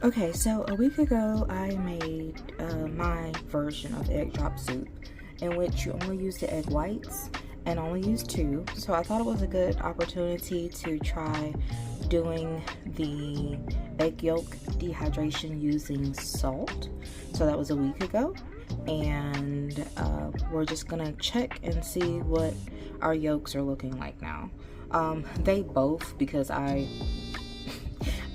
Okay, so a week ago I made my version of egg drop soup, in which you only use the egg whites and only use two. So I thought it was a good opportunity to try doing the egg yolk dehydration using salt. So that was a week ago, and we're just gonna check and see what our yolks are looking like now. They both, because I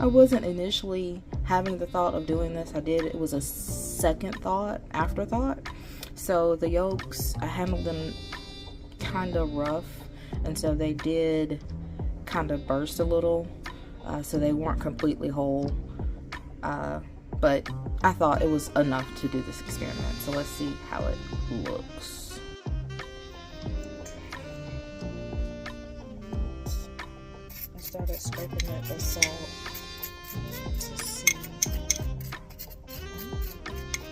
wasn't initially having the thought of doing this. It was a second thought, afterthought. So the yolks, I handled them kind of rough, and so they did kind of burst a little, so they weren't completely whole, but I thought it was enough to do this experiment. So let's see how it looks. I started scraping at the salt to see.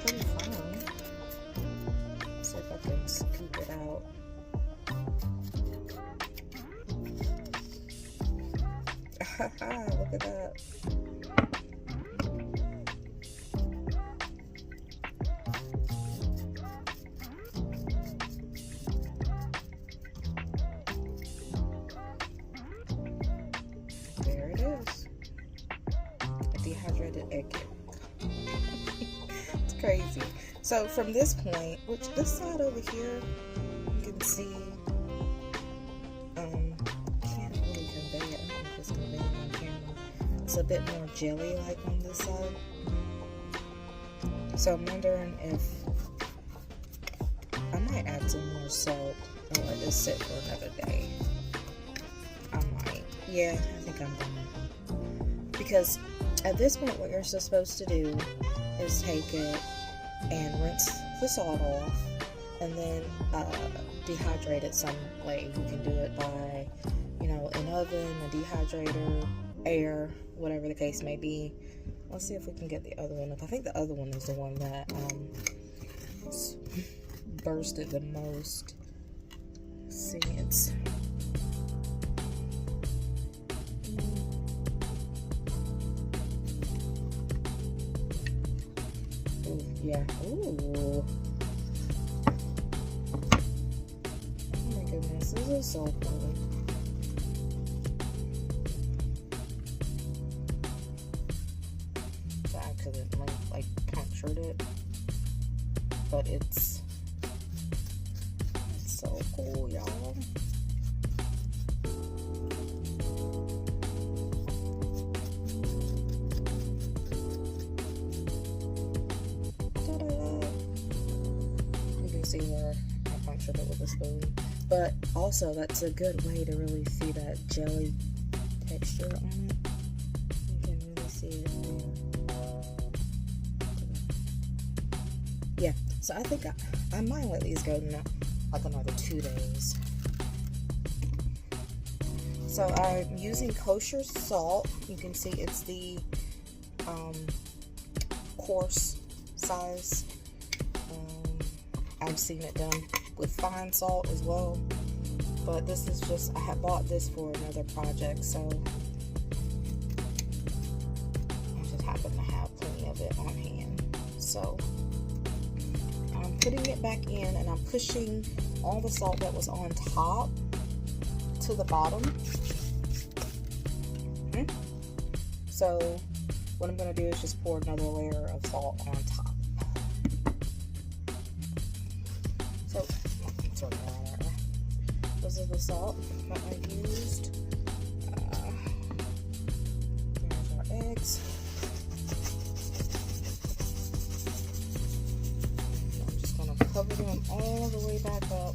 Pretty fine. Let's see if I can scoop it out. Look at that. There it is. A dehydrated egg yolk. It's crazy. So from this point, which this side over here, you can see, can't really convey it. I don't know if it's conveying on camera. It's a bit more jelly-like on this side. So I'm wondering if I might add some more salt and let this sit for another day. I might. Yeah, I think I'm gonna. Because at this point, what you're supposed to do is take it and rinse the salt off, and then dehydrate it some way. You can do it by, an oven, a dehydrator, air, whatever the case may be. Let's see if we can get the other one up. I think the other one is the one that bursted the most. Let's see, it's yeah. Ooh. Oh my goodness, this is so cool. So I accidentally punctured it, but it's so cool, y'all. See where I punctured it with a spoon, but also that's a good way to really see that jelly texture on it. You can really see it there. Yeah, so I think I might let these go now, like another 2 days. So I'm using kosher salt. You can see it's the coarse size. I've seen it done with fine salt as well, but this is just, I had bought this for another project, so I just happen to have plenty of it on hand. So I'm putting it back in, and I'm pushing all the salt that was on top to the bottom. So what I'm going to do is just pour another layer of salt on top. This is the salt that I used. There's our eggs. I'm just going to cover them all the way back up.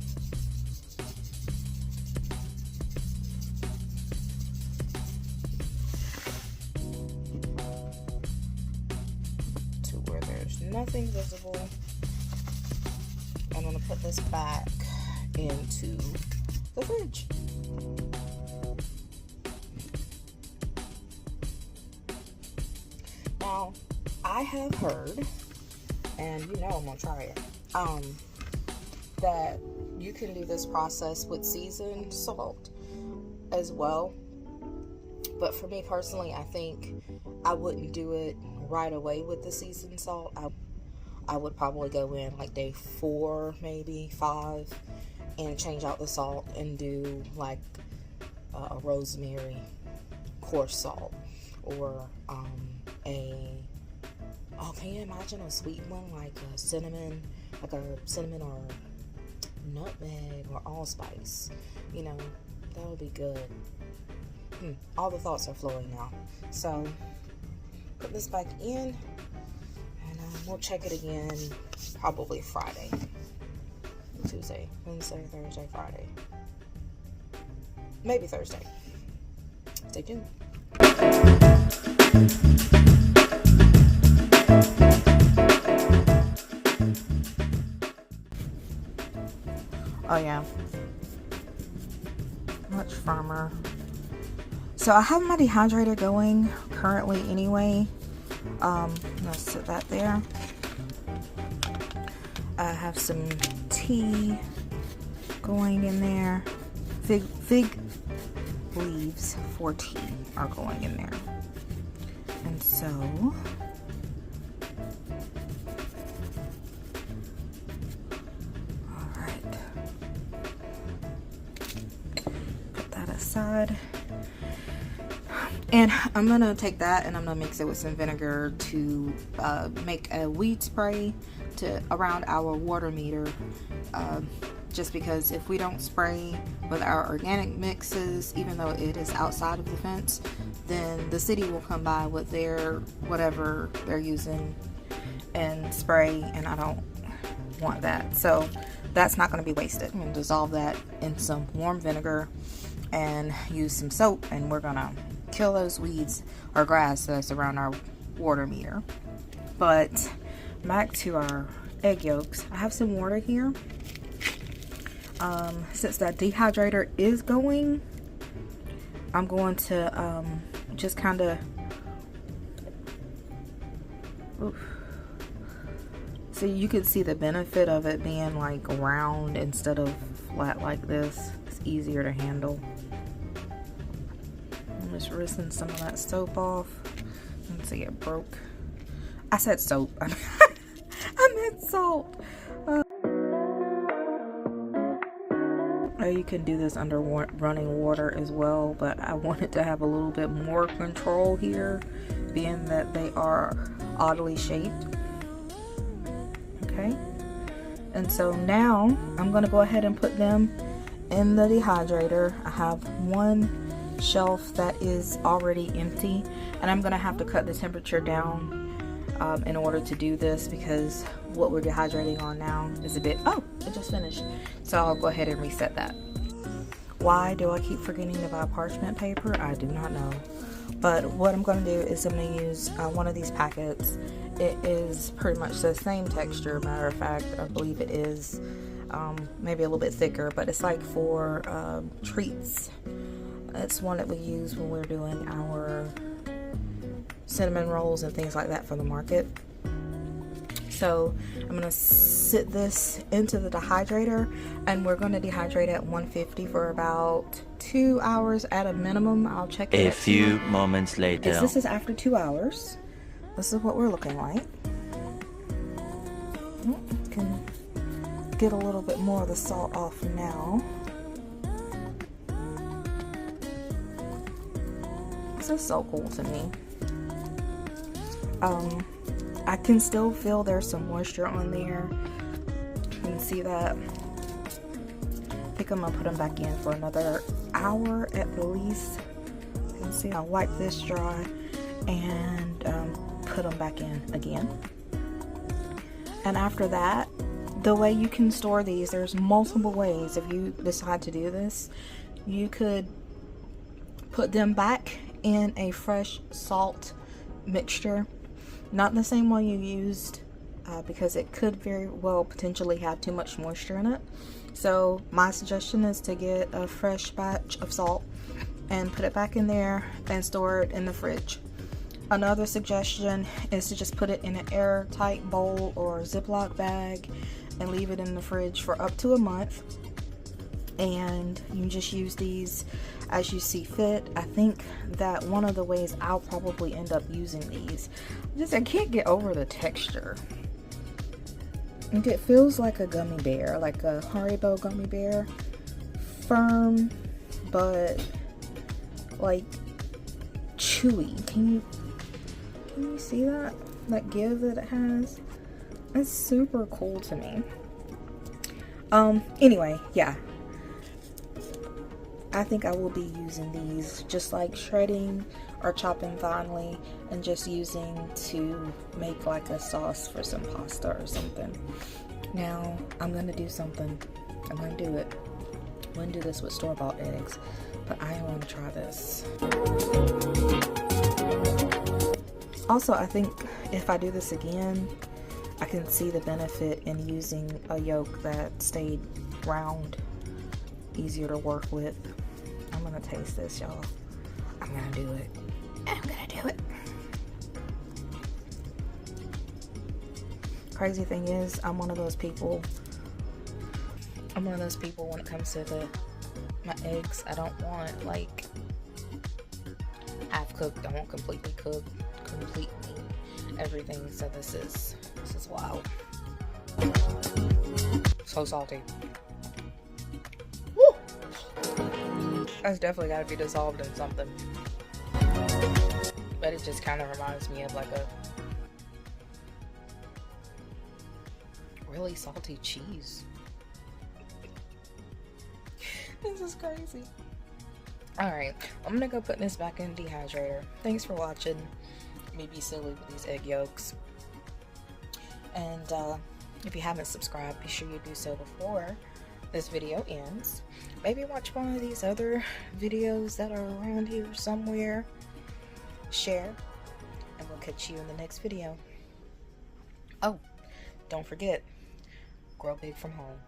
To where there's nothing visible. I'm going to put this back into the fridge. Now, I have heard, and I'm gonna try it, that you can do this process with seasoned salt as well. But for me personally, I think I wouldn't do it right away with the seasoned salt, I would probably go in like day 4, maybe 5, and change out the salt and do like a rosemary coarse salt, or can you imagine a sweet one like a cinnamon or nutmeg or allspice? You know, that would be good. All the thoughts are flowing now. So put this back in, and we'll check it again probably Friday, Tuesday, Wednesday, Thursday, Friday, maybe Thursday. Stay tuned. Oh yeah, much firmer. So I have my dehydrator going currently anyway. Let's set that there. I have some tea going in there. Fig leaves for tea are going in there. And so alright. Put that aside. And I'm gonna take that and I'm gonna mix it with some vinegar to make a weed spray to around our water meter. Just because if we don't spray with our organic mixes, even though it is outside of the fence, then the city will come by with their whatever they're using and spray, and I don't want that. So that's not going to be wasted. I'm going to dissolve that in some warm vinegar and use some soap, and we're going to kill those weeds or grass that's around our water meter. But back to our egg yolks. I have some water here. Since that dehydrator is going, I'm going to just kind of so you can see the benefit of it being like round instead of flat like this. It's easier to handle. I'm just rinsing some of that soap off. Let's see, it broke. I said soap. I meant salt. You can do this under running water as well, but I wanted to have a little bit more control here, being that they are oddly shaped. Okay, and so now I'm going to go ahead and put them in the dehydrator. I have one shelf that is already empty, and I'm going to have to cut the temperature down in order to do this, because what we're dehydrating on now is a bit, it just finished. So I'll go ahead and reset that. Why do I keep forgetting to buy parchment paper? I do not know. But what I'm going to do is I'm going to use one of these packets. It is pretty much the same texture. Matter of fact, I believe it is maybe a little bit thicker, but it's like for treats. It's one that we use when we're doing our cinnamon rolls and things like that for the market. So I'm going to sit this into the dehydrator, and we're going to dehydrate at 150 for about 2 hours at a minimum. I'll check it a few moments later. This is after 2 hours. This is what we're looking like. Can get a little bit more of the salt off now. This is so cool to me. I can still feel there's some moisture on there. You can see that. I think I'm gonna put them back in for another hour at the least. You can see I'll wipe this dry and put them back in again. And after that, the way you can store these, there's multiple ways. If you decide to do this, you could put them back in a fresh salt mixture. Not the same one you used, because it could very well potentially have too much moisture in it. So my suggestion is to get a fresh batch of salt and put it back in there and store it in the fridge. Another suggestion is to just put it in an airtight bowl or Ziploc bag and leave it in the fridge for up to a month. And you just use these as you see fit. I think that one of the ways I'll probably end up using these, just I can't get over the texture. And it feels like a gummy bear, like a Haribo gummy bear. Firm, but like chewy. Can you see that? That give that it has? It's super cool to me. Anyway, yeah. I think I will be using these just like shredding or chopping finely and just using to make like a sauce for some pasta or something. Now, I'm gonna do something. I'm gonna do it. I'm gonna do this with store-bought eggs, but I want to try this. Also, I think if I do this again, I can see the benefit in using a yolk that stayed round, easier to work with. I'm gonna taste this, y'all. I'm gonna do it. I'm gonna do it. Crazy thing is, I'm one of those people when it comes to my eggs. I don't want like half cooked. I want completely cooked, everything. So this is wild. So salty. Woo! That's definitely got to be dissolved in something. But it just kind of reminds me of like a really salty cheese. This is crazy. Alright, I'm gonna go put this back in the dehydrator. Thanks for watching me be silly with these egg yolks. And if you haven't subscribed, be sure you do so before this video ends. Maybe watch one of these other videos that are around here somewhere. Share, and we'll catch you in the next video. Oh, don't forget, grow big from home.